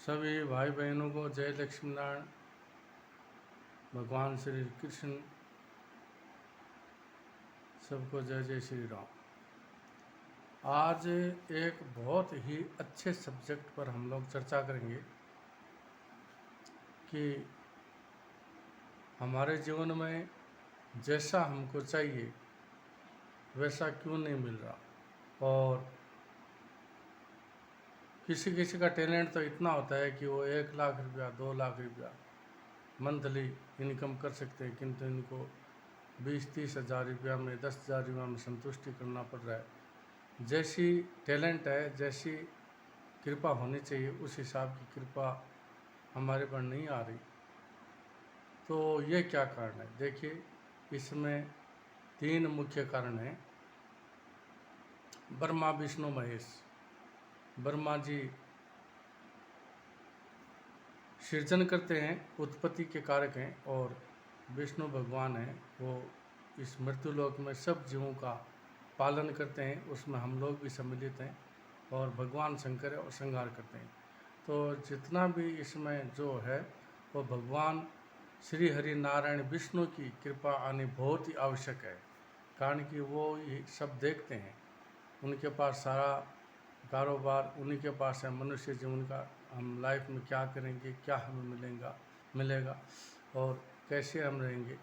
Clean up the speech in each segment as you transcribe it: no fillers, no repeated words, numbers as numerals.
सभी भाई बहनों को जय लक्ष्मी नारायण। भगवान श्री कृष्ण सबको जय जय श्री राम। आज एक बहुत ही अच्छे सब्जेक्ट पर हम लोग चर्चा करेंगे कि हमारे जीवन में जैसा हमको चाहिए वैसा क्यों नहीं मिल रहा। और किसी किसी का टैलेंट तो इतना होता है कि वो 1 लाख रुपया 2 लाख रुपया मंथली इनकम कर सकते हैं, किंतु इनको 20-30 हज़ार रुपया में 10 हज़ार रुपया में संतुष्टि करना पड़ रहा है। जैसी टैलेंट है, जैसी कृपा होनी चाहिए, उस हिसाब की कृपा हमारे पर नहीं आ रही। तो ये क्या कारण है? देखिए, इसमें 3 मुख्य कारण हैं। ब्रह्मा विष्णु महेश। ब्रह्मा जी सृजन करते हैं, उत्पत्ति के कारक हैं, और विष्णु भगवान हैं, वो इस मृत्युलोक में सब जीवों का पालन करते हैं, उसमें हम लोग भी सम्मिलित हैं, और भगवान शंकर है और संहार करते हैं। तो जितना भी इसमें जो है वो भगवान श्री हरि नारायण विष्णु की कृपा आनी बहुत ही आवश्यक है, कारण कि वो ये सब देखते हैं, उनके पास सारा कारोबार उन्हीं के पास है। मनुष्य जीवन का हम लाइफ में क्या करेंगे, क्या हमें मिलेगा और कैसे हम रहेंगे,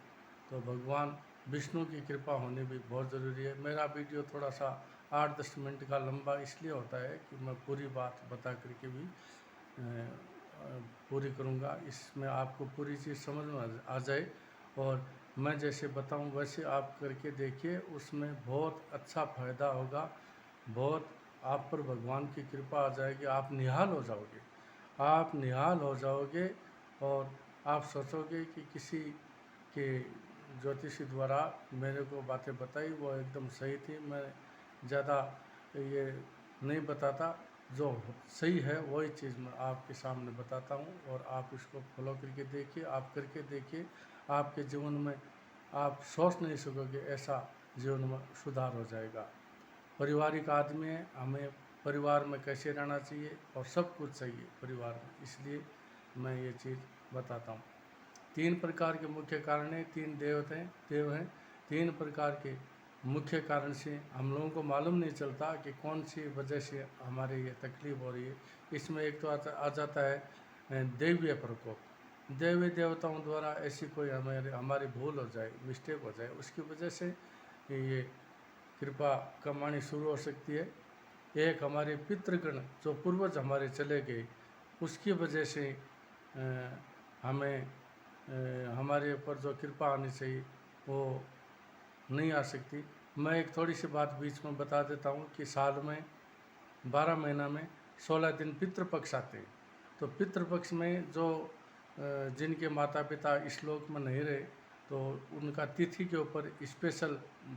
तो भगवान विष्णु की कृपा होनी भी बहुत ज़रूरी है। मेरा वीडियो थोड़ा सा 8-10 मिनट का लंबा इसलिए होता है कि मैं पूरी बात बता करके भी पूरी करूँगा, इसमें आपको पूरी चीज़ समझ में आ जाए, और मैं जैसे बताऊँ वैसे आप करके देखिए, उसमें बहुत अच्छा फ़ायदा होगा। बहुत आप पर भगवान की कृपा आ जाएगी, आप निहाल हो जाओगे, आप निहाल हो जाओगे, और आप सोचोगे कि किसी के ज्योतिषी द्वारा मेरे को बातें बताई वो एकदम सही थी, मैं ज़्यादा ये नहीं बताता, जो सही है वही चीज़ मैं आपके सामने बताता हूँ, और आप इसको फॉलो करके देखिए, आप करके देखिए, आपके जीवन में आप सोच नहीं सकोगे ऐसा जीवन में सुधार हो जाएगा। पारिवारिक आदमी है, हमें परिवार में कैसे रहना चाहिए और सब कुछ चाहिए परिवार में, इसलिए मैं ये चीज़ बताता हूँ। 3 प्रकार के मुख्य कारण हैं, 3 देव हैं। 3 प्रकार के मुख्य कारण से हम लोगों को मालूम नहीं चलता कि कौन सी वजह से हमारे ये तकलीफ़ हो रही है। इसमें एक तो आ जाता है दैवीय प्रकोप। देवी देवताओं द्वारा ऐसी कोई हमारी भूल हो जाए, मिस्टेक हो जाए, उसकी वजह से ये कृपा कमानी शुरू हो सकती है। एक हमारे पितृगण जो पूर्वज हमारे चले गए, उसकी वजह से हमें हमारे ऊपर जो कृपा आनी चाहिए वो नहीं आ सकती। मैं एक थोड़ी सी बात बीच में बता देता हूँ कि साल में 12 महीना में 16 दिन पितृपक्ष आते हैं। तो पितृपक्ष में जो जिनके माता पिता इस लोक में नहीं रहे, तो उनका तिथि के ऊपर स्पेशल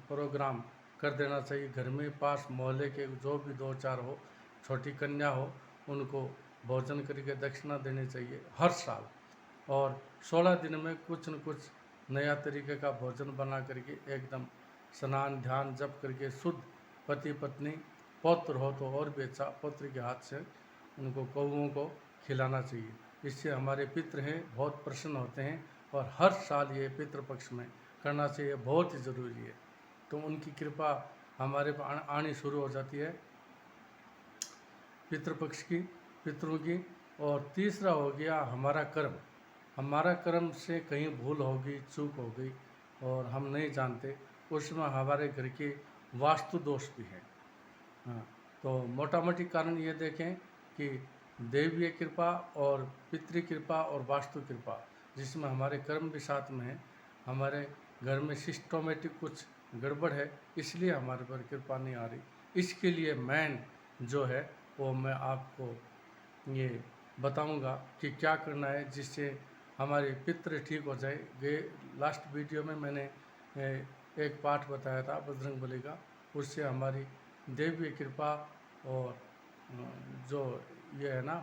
प्रोग्राम कर देना चाहिए। घर में पास मोहल्ले के जो भी 2-4 हो, छोटी कन्या हो, उनको भोजन करके दक्षिणा देनी चाहिए हर साल। और 16 दिन में कुछ न कुछ नया तरीके का भोजन बना करके एकदम स्नान ध्यान जप करके शुद्ध पति पत्नी, पौत्र हो तो और भी अच्छा, पौत्र के हाथ से उनको कौओं को खिलाना चाहिए। इससे हमारे पितृ हैं बहुत प्रसन्न होते हैं, और हर साल ये पितृपक्ष में करना चाहिए, बहुत ही ज़रूरी है। तो उनकी कृपा हमारे पर आनी शुरू हो जाती है पितृपक्ष की, पितरों की। और तीसरा हो गया हमारा कर्म। हमारा कर्म से कहीं भूल होगी, चूक हो गई और हम नहीं जानते, उसमें हमारे घर के वास्तु दोष भी हैं। हाँ, तो मोटा मोटी कारण ये देखें कि दैवीय कृपा और पितृ कृपा और वास्तु कृपा, जिसमें हमारे कर्म भी साथ में है, हमारे घर में सिस्टोमेटिक कुछ गड़बड़ है, इसलिए हमारे पर कृपा नहीं आ रही। इसके लिए मेन जो है वो मैं आपको ये बताऊंगा कि क्या करना है जिससे हमारे पितृ ठीक हो जाए। लास्ट वीडियो में मैंने एक पाठ बताया था बजरंगबली का, उससे हमारी दैवीय कृपा और जो ये है ना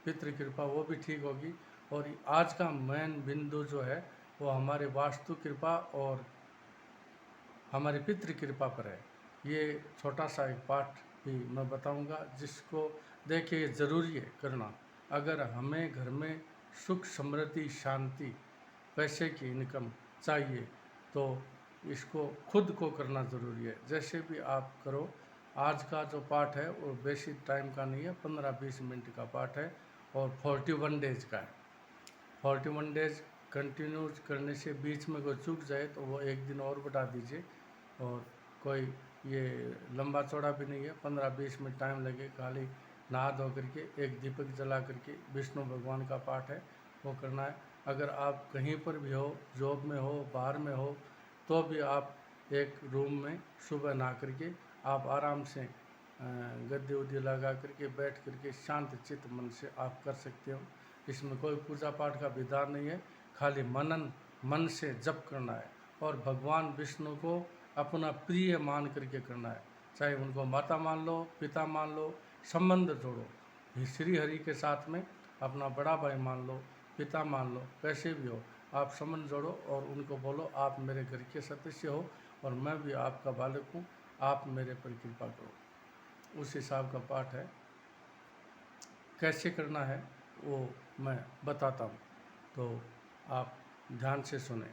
पितृ कृपा वो भी ठीक होगी। और आज का मेन बिंदु जो है वो हमारे वास्तु कृपा और हमारी पितृ कृपा पर है। ये छोटा सा एक पाठ भी मैं बताऊंगा, जिसको देखिए ज़रूरी है करना। अगर हमें घर में सुख समृद्धि शांति पैसे की इनकम चाहिए तो इसको खुद को करना ज़रूरी है। जैसे भी आप करो। आज का जो पाठ है वो बेसिक टाइम का नहीं है, 15-20 मिनट का पाठ है और 41 डेज का है। 41 डेज कंटिन्यूज करने से बीच में कोई चूक जाए तो वो एक दिन और बढ़ा दीजिए। और कोई ये लंबा चौड़ा भी नहीं है, 15-20 मिनट टाइम लगे। खाली नहा धो करके एक दीपक जला करके विष्णु भगवान का पाठ है वो करना है। अगर आप कहीं पर भी हो, जॉब में हो, बाहर में हो, तो भी आप एक रूम में सुबह नहा करके आप आराम से गद्दे उद्दे लगा करके बैठ करके शांत चित्त मन से आप कर सकते हो। इसमें कोई पूजा पाठ का विधान नहीं है, खाली मन से जप करना है और भगवान विष्णु को अपना प्रिय मान करके करना है। चाहे उनको माता मान लो, पिता मान लो, संबंध जोड़ो। श्री हरि के साथ में अपना बड़ा भाई मान लो, पिता मान लो, कैसे भी हो आप संबंध जोड़ो और उनको बोलो आप मेरे घर के सदस्य हो और मैं भी आपका बालक हूँ, आप मेरे पर कृपा करो। उस हिसाब का पाठ है। कैसे करना है वो मैं बताता हूँ, तो आप ध्यान से सुने।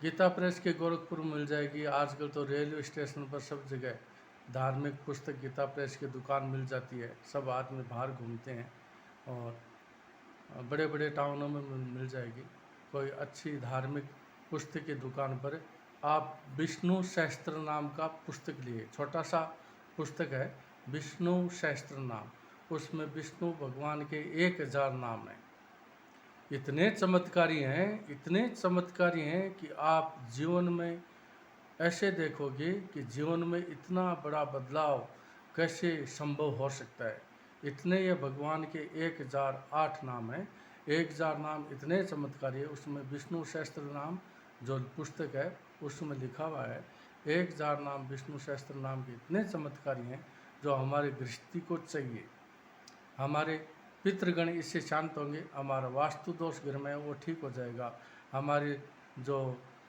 गीता प्रेस के गोरखपुर में मिल जाएगी। आजकल तो रेलवे स्टेशन पर सब जगह धार्मिक पुस्तक गीता प्रेस की दुकान मिल जाती है। सब आदमी बाहर घूमते हैं और बड़े बड़े टाउनों में मिल जाएगी। कोई अच्छी धार्मिक पुस्तक की दुकान पर आप विष्णु सहस्त्र नाम का पुस्तक लिए। छोटा सा पुस्तक है, विष्णु सहस्त्र नाम। उसमें विष्णु भगवान के 1000 नाम हैं। इतने चमत्कारी हैं, इतने चमत्कारी हैं कि आप जीवन में ऐसे देखोगे कि जीवन में इतना बड़ा बदलाव कैसे संभव हो सकता है। इतने ये भगवान के 1008 नाम हैं। 1000 नाम इतने चमत्कारी है। उसमें विष्णु सहस्त्र नाम जो पुस्तक है उसमें लिखा हुआ है 1000 नाम विष्णु सहस्त्र नाम के इतने चमत्कारी हैं जो हमारे गृहस्थी को चाहिए। हमारे पितृगण इससे शांत होंगे, हमारा वास्तु दोष घर में है वो ठीक हो जाएगा। हमारी जो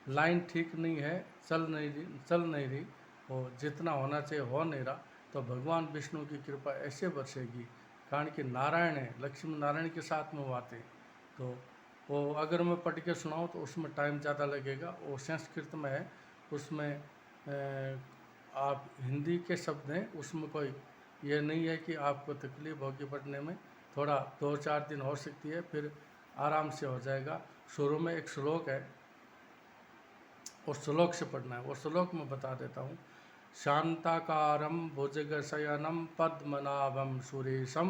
लाइन ठीक नहीं है, चल नहीं रही, वो जितना होना चाहिए हो नहीं रहा, तो भगवान विष्णु की कृपा ऐसे बरसेगी। कारण कि नारायण है, लक्ष्मी नारायण के साथ में वो आते हैं। तो वो अगर मैं पढ़ के सुनाऊँ तो उसमें टाइम ज़्यादा लगेगा। वो संस्कृत में है, उसमें आप हिंदी के शब्द हैं, उसमें कोई ये नहीं है कि आपको तकलीफ होगी पढ़ने में। थोड़ा 2-4 दिन हो सकती है, फिर आराम से हो जाएगा। शुरू में एक श्लोक है, उस श्लोक से पढ़ना है। वो श्लोक मैं बता देता हूँ। शांताकारं भुजगशयनं पद्मनाभं सुरेशं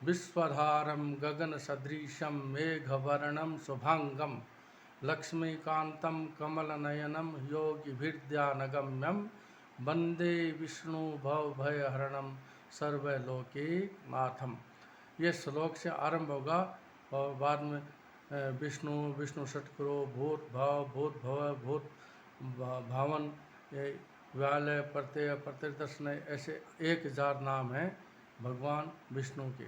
विश्वधारं गगनसदृशं मेघवर्णं शुभांगं लक्ष्मीकान्तं कमलनयनं योगिभिर्ध्यानगम्यं वंदे विष्णु भवभयहरणं सर्वलोकनाथम। ये श्लोक से आरंभ होगा और बाद में विष्णु विष्णु षटकरो भूत भाव भूत भव भूत भावन व्यालय प्रत्यय प्रत्यदर्शनय, ऐसे 1000 नाम हैं भगवान विष्णु के।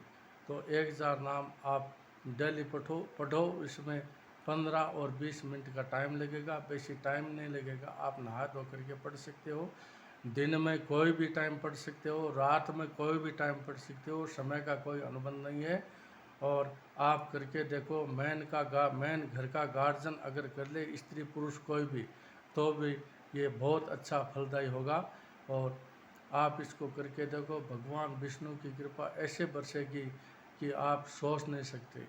तो 1000 नाम आप डेली पढ़ो। इसमें 15 और 20 मिनट का टाइम लगेगा, बेसी टाइम नहीं लगेगा। आप नहा धो करके पढ़ सकते हो। दिन में कोई भी टाइम पढ़ सकते हो, रात में कोई भी टाइम पढ़ सकते हो, समय का कोई अनुबंध नहीं है। और आप करके देखो, मैन घर का गार्जियन अगर कर ले, स्त्री पुरुष कोई भी, तो भी ये बहुत अच्छा फलदायी होगा। और आप इसको करके देखो, भगवान विष्णु की कृपा ऐसे बरसेगी कि आप सोच नहीं सकते।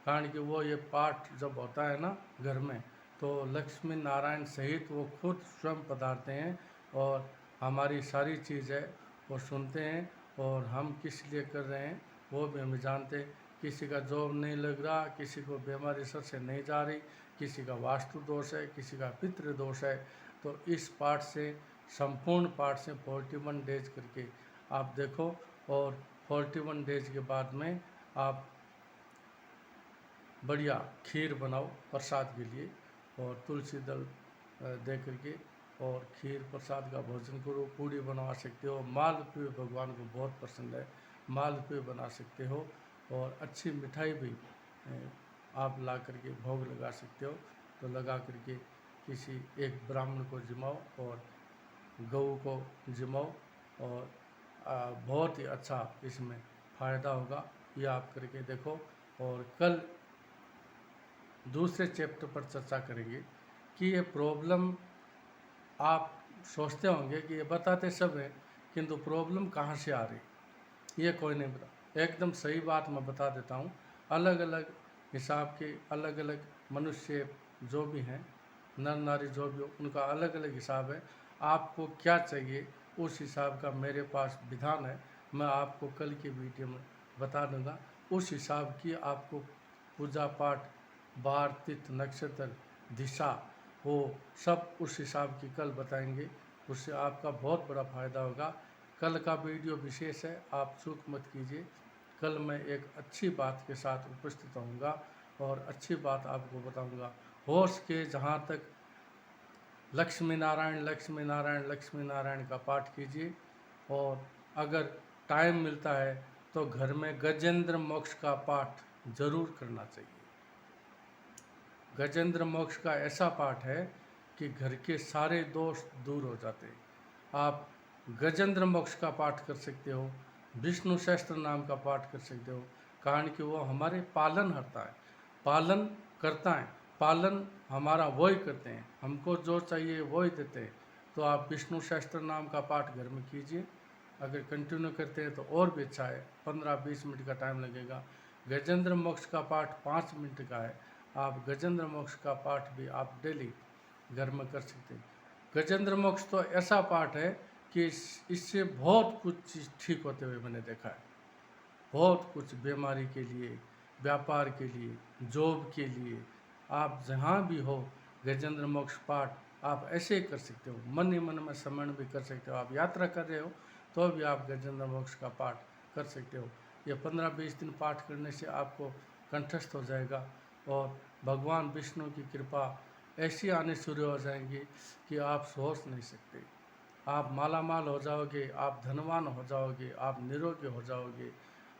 कारण कि वो ये पाठ जब होता है ना घर में, तो लक्ष्मी नारायण सहित वो खुद स्वयं पधारते हैं और हमारी सारी चीज़ है वो सुनते हैं। और हम किस लिए कर रहे हैं वो भी हमें जानते। किसी का जॉब नहीं लग रहा, किसी को बीमारी सर से नहीं जा रही, किसी का वास्तु दोष है, किसी का पितृ दोष है, तो इस पाठ से, संपूर्ण पाठ से 41 डेज करके आप देखो। और 41 डेज के बाद में आप बढ़िया खीर बनाओ प्रसाद के लिए और तुलसी दल दे करके और खीर प्रसाद का भोजन करो। पूड़ी बनवा सकते हो, मालपुए भगवान को बहुत पसंद है, मालपुए बना सकते हो। और अच्छी मिठाई भी आप ला करके भोग लगा सकते हो। तो लगा करके किसी एक ब्राह्मण को जिमाओ और गऊ को जिमाओ और बहुत ही अच्छा इसमें फ़ायदा होगा। ये आप करके देखो। और कल दूसरे चैप्टर पर चर्चा करेंगे कि ये प्रॉब्लम, आप सोचते होंगे कि ये बताते सब हैं, किंतु प्रॉब्लम कहाँ से आ रही ये कोई नहीं बता। एकदम सही बात मैं बता देता हूँ। अलग अलग हिसाब के अलग अलग मनुष्य जो भी हैं, नर नारी जो भी हो, उनका अलग अलग हिसाब है। आपको क्या चाहिए उस हिसाब का मेरे पास विधान है, मैं आपको कल की वीडियो में बता दूंगा। उस हिसाब की आपको पूजा पाठ, वार, तिथि, नक्षत्र, दिशा, वो सब उस हिसाब की कल बताएंगे। उससे आपका बहुत बड़ा फायदा होगा। कल का वीडियो विशेष है, आप चूक मत कीजिए। कल मैं एक अच्छी बात के साथ उपस्थित होऊंगा और अच्छी बात आपको बताऊंगा। हो सके जहाँ तक लक्ष्मी नारायण लक्ष्मी नारायण लक्ष्मी नारायण का पाठ कीजिए। और अगर टाइम मिलता है तो घर में गजेंद्र मोक्ष का पाठ जरूर करना चाहिए। गजेंद्र मोक्ष का ऐसा पाठ है कि घर के सारे दोष दूर हो जाते हैं। आप गजेंद्र मोक्ष का पाठ कर सकते हो, विष्णु सहस्त्र नाम का पाठ कर सकते हो, कारण कि वो हमारे पालन हरता है, पालन करता है। पालन हमारा वही करते हैं, हमको जो चाहिए वही देते हैं। तो आप विष्णु सहस्त्र नाम का पाठ घर में कीजिए। अगर कंटिन्यू करते हैं तो और भी अच्छा है, 15-20 मिनट का टाइम लगेगा। गजेंद्र मोक्ष का पाठ 5 मिनट का है। आप गजेंद्र मोक्ष का पाठ भी आप डेली घर में कर सकते हैं। गजेंद्र मोक्ष तो ऐसा पाठ है कि इससे बहुत कुछ चीज़ ठीक होते हुए मैंने देखा है। बहुत कुछ, बीमारी के लिए, व्यापार के लिए, जॉब के लिए, आप जहाँ भी हो गजेंद्र मोक्ष पाठ आप ऐसे ही कर सकते हो। मन ही मन में स्मरण भी कर सकते हो। आप यात्रा कर रहे हो तो भी आप गजेंद्र मोक्ष का पाठ कर सकते हो। ये 15-20 दिन पाठ करने से आपको कंठस्थ हो जाएगा और भगवान विष्णु की कृपा ऐसी आने शुरू हो जाएंगी कि आप सोच नहीं सकते। आप मालामाल हो जाओगे, आप धनवान हो जाओगे, आप निरोगी हो जाओगे,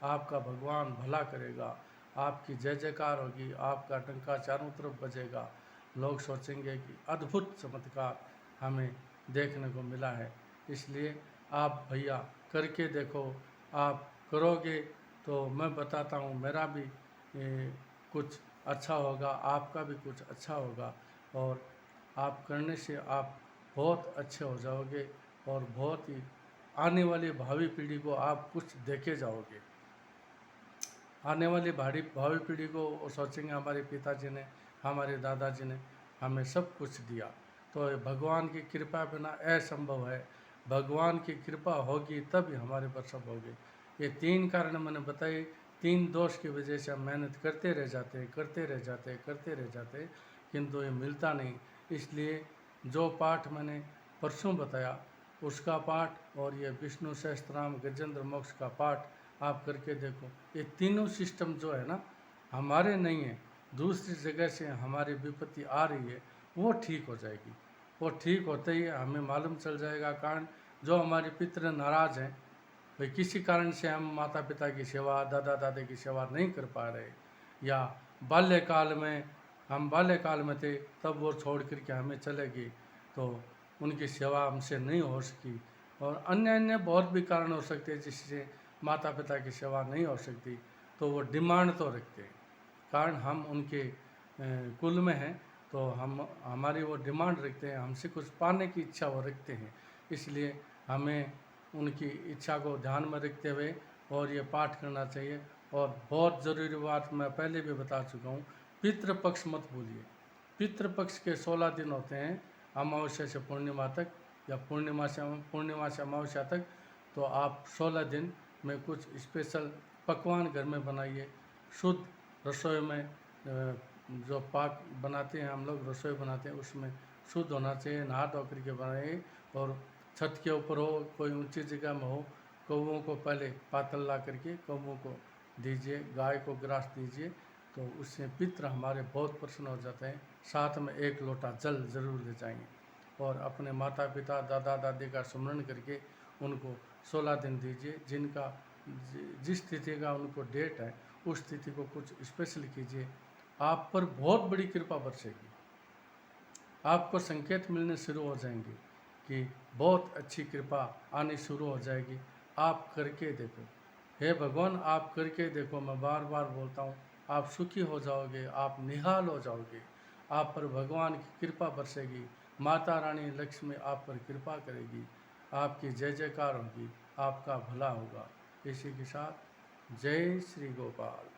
आपका भगवान भला करेगा, आपकी जय जयकार होगी, आपका डंका चारों तरफ बजेगा। लोग सोचेंगे कि अद्भुत चमत्कार हमें देखने को मिला है। इसलिए आप भैया करके देखो। आप करोगे तो मैं बताता हूँ मेरा भी कुछ अच्छा होगा, आपका भी कुछ अच्छा होगा। और आप करने से आप बहुत अच्छे हो जाओगे और बहुत ही आने वाली भावी पीढ़ी को आप कुछ देके जाओगे। आने वाली भावी पीढ़ी को वो सोचेंगे हमारे पिताजी ने, हमारे दादाजी ने हमें सब कुछ दिया। तो भगवान की कृपा बिना असंभव है। भगवान की कृपा होगी तभी हमारे पर सब होगी। ये 3 कारण मैंने बताए। 3 दोष की वजह से हम मेहनत करते रह जाते हैं, करते रह जाते हैं, करते रह जाते हैं, किंतु ये मिलता नहीं। इसलिए जो पाठ मैंने परसों बताया उसका पाठ और ये विष्णु सहस्त्रनाम गजेंद्र मोक्ष का पाठ आप करके देखो। ये तीनों सिस्टम जो है ना, हमारे नहीं है, दूसरी जगह से हमारी विपत्ति आ रही है, वो ठीक हो जाएगी। वो ठीक होते ही हमें मालूम चल जाएगा। कारण जो हमारे पितृ नाराज हैं, भाई किसी कारण से हम माता पिता की सेवा, दादा दादी की सेवा नहीं कर पा रहे, या बाल्यकाल में हम बाल्यकाल में थे तब वो छोड़ कर के हमें चले गए तो उनकी सेवा हमसे नहीं हो सकी, और अन्य अन्य बहुत भी कारण हो सकते हैं जिससे माता पिता की सेवा नहीं हो सकती। तो वो डिमांड तो रखते हैं, कारण हम उनके कुल में हैं, तो हमारी वो डिमांड रखते हैं, हमसे कुछ पाने की इच्छा वो रखते हैं। इसलिए हमें उनकी इच्छा को ध्यान में रखते हुए और ये पाठ करना चाहिए। और बहुत ज़रूरी बात मैं पहले भी बता चुका हूँ, पितृपक्ष मत भूलिए। पितृपक्ष के 16 दिन होते हैं, अमावस्या से पूर्णिमा तक, या पूर्णिमा से अमावस्या तक। तो आप 16 दिन में कुछ स्पेशल पकवान घर में बनाइए। शुद्ध रसोई में जो पाक बनाते हैं हम लोग, रसोई बनाते हैं, उसमें शुद्ध होना चाहिए, नहा धो करके बनाइए। और छत के ऊपर हो, कोई ऊंची जगह में हो, कौवों को पहले पातल ला करके कौवों को दीजिए, गाय को ग्रास दीजिए, तो उससे पितृ हमारे बहुत प्रसन्न हो जाते हैं। साथ में 1 लोटा जल जरूर ले जाएंगे और अपने माता पिता दादा दादी का स्मरण करके उनको 16 दिन दीजिए। जिनका जिस तिथि का उनको डेट है उस तिथि को कुछ स्पेशल कीजिए। आप पर बहुत बड़ी कृपा बरसेगी, आपको संकेत मिलने शुरू हो जाएंगे कि बहुत अच्छी कृपा आनी शुरू हो जाएगी। आप करके देखो, हे भगवान आप करके देखो, मैं बार बार बोलता हूँ, आप सुखी हो जाओगे, आप निहाल हो जाओगे, आप पर भगवान की कृपा बरसेगी, माता रानी लक्ष्मी आप पर कृपा करेगी, आपकी जय जयकार होगी, आपका भला होगा। इसी के साथ जय श्री गोपाल।